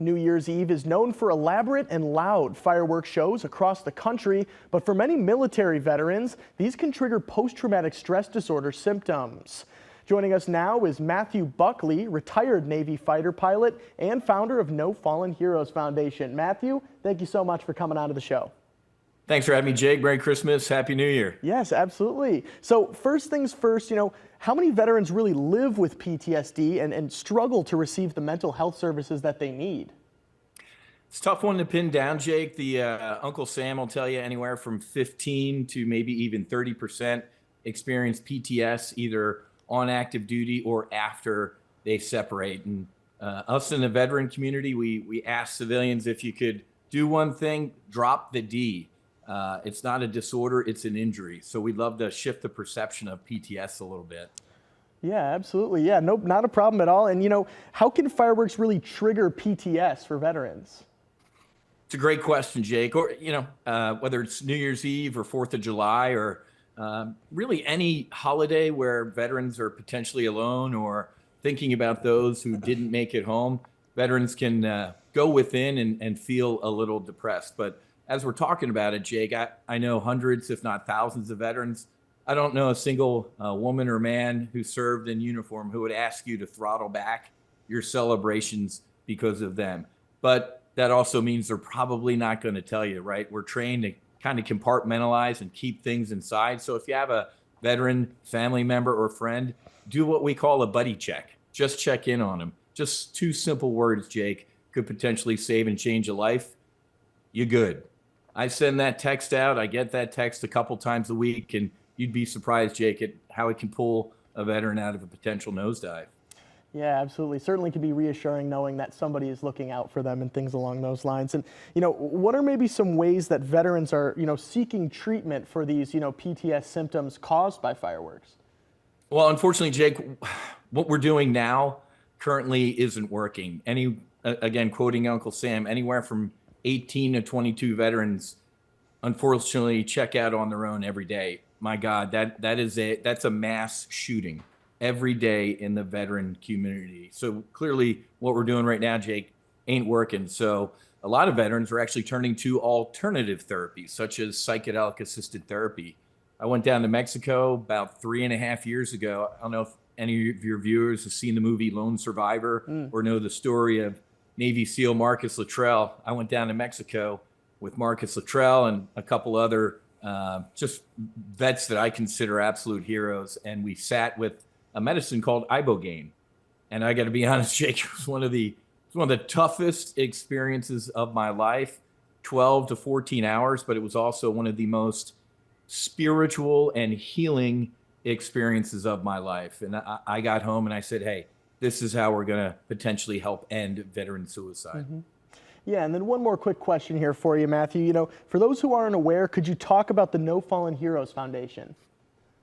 New Year's Eve is known for elaborate and loud fireworks shows across the country, but for many military veterans, these can trigger post-traumatic stress disorder symptoms. Joining us now is Matthew Buckley, retired Navy fighter pilot and founder of No Fallen Heroes Foundation. Matthew, thank you so much for coming on to the show. Thanks for having me, Jake. Merry Christmas. Happy New Year. Yes, absolutely. So first things first, how many veterans really live with PTSD and struggle to receive the mental health services that they need? It's a tough one to pin down, Jake. The Uncle Sam will tell you anywhere from 15 to maybe even 30% experience PTS either on active duty or after they separate. And us in the veteran community, we ask civilians, if you could do one thing, drop the D. It's not a disorder, it's an injury. So we'd love to shift the perception of PTS a little bit. Yeah, absolutely. Yeah, nope, not a problem at all. And how can fireworks really trigger PTS for veterans? It's a great question, Jake. Or, whether it's New Year's Eve or 4th of July or really any holiday where veterans are potentially alone or thinking about those who didn't make it home, veterans can go within and feel a little depressed. But as we're talking about it, Jake, I know hundreds, if not thousands of veterans. I don't know a single woman or man who served in uniform who would ask you to throttle back your celebrations because of them. But that also means they're probably not going to tell you, right? We're trained to kind of compartmentalize and keep things inside. So if you have a veteran family member or friend, do what we call a buddy check. Just check in on them. Just 2 simple words, Jake, could potentially save and change a life. You're good. I send that text out. I get that text a couple times a week, and you'd be surprised, Jake, at how it can pull a veteran out of a potential nosedive. Yeah, absolutely. Certainly can be reassuring knowing that somebody is looking out for them and things along those lines. And, what are maybe some ways that veterans are, seeking treatment for these, PTS symptoms caused by fireworks? Well, unfortunately, Jake, what we're doing now currently isn't working. Again, quoting Uncle Sam, anywhere from 18 to 22 veterans, unfortunately, check out on their own every day. My God, that's a mass shooting every day in the veteran community. So clearly what we're doing right now, Jake, ain't working. So a lot of veterans are actually turning to alternative therapies, such as psychedelic assisted therapy. I went down to Mexico about 3.5 years ago. I don't know if any of your viewers have seen the movie Lone Survivor or know the story of Navy SEAL Marcus Luttrell. I went down to Mexico with Marcus Luttrell and a couple other just vets that I consider absolute heroes. And we sat with a medicine called ibogaine. And I got to be honest, Jake, it was one of the toughest experiences of my life, 12 to 14 hours, but it was also one of the most spiritual and healing experiences of my life. And I got home and I said, hey, this is how we're going to potentially help end veteran suicide. Mm-hmm. Yeah, and then one more quick question here for you, Matthew. For those who aren't aware, could you talk about the No Fallen Heroes Foundation?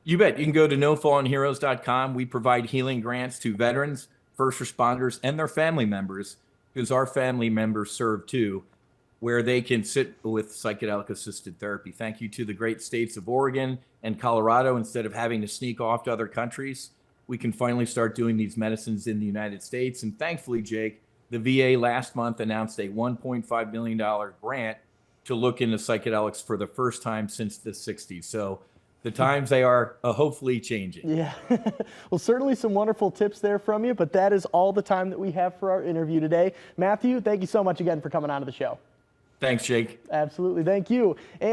You bet. You can go to nofallenheroes.com. We provide healing grants to veterans, first responders, and their family members, because our family members serve too, where they can sit with psychedelic assisted therapy. Thank you to the great states of Oregon and Colorado. Instead of having to sneak off to other countries, we can finally start doing these medicines in the United States. And thankfully, Jake, the VA last month announced a $1.5 million grant to look into psychedelics for the first time since the 60s. So the times, they are hopefully changing. Yeah, well, certainly some wonderful tips there from you, but that is all the time that we have for our interview today. Matthew, thank you so much again for coming on to the show. Thanks, Jake. Absolutely, thank you. And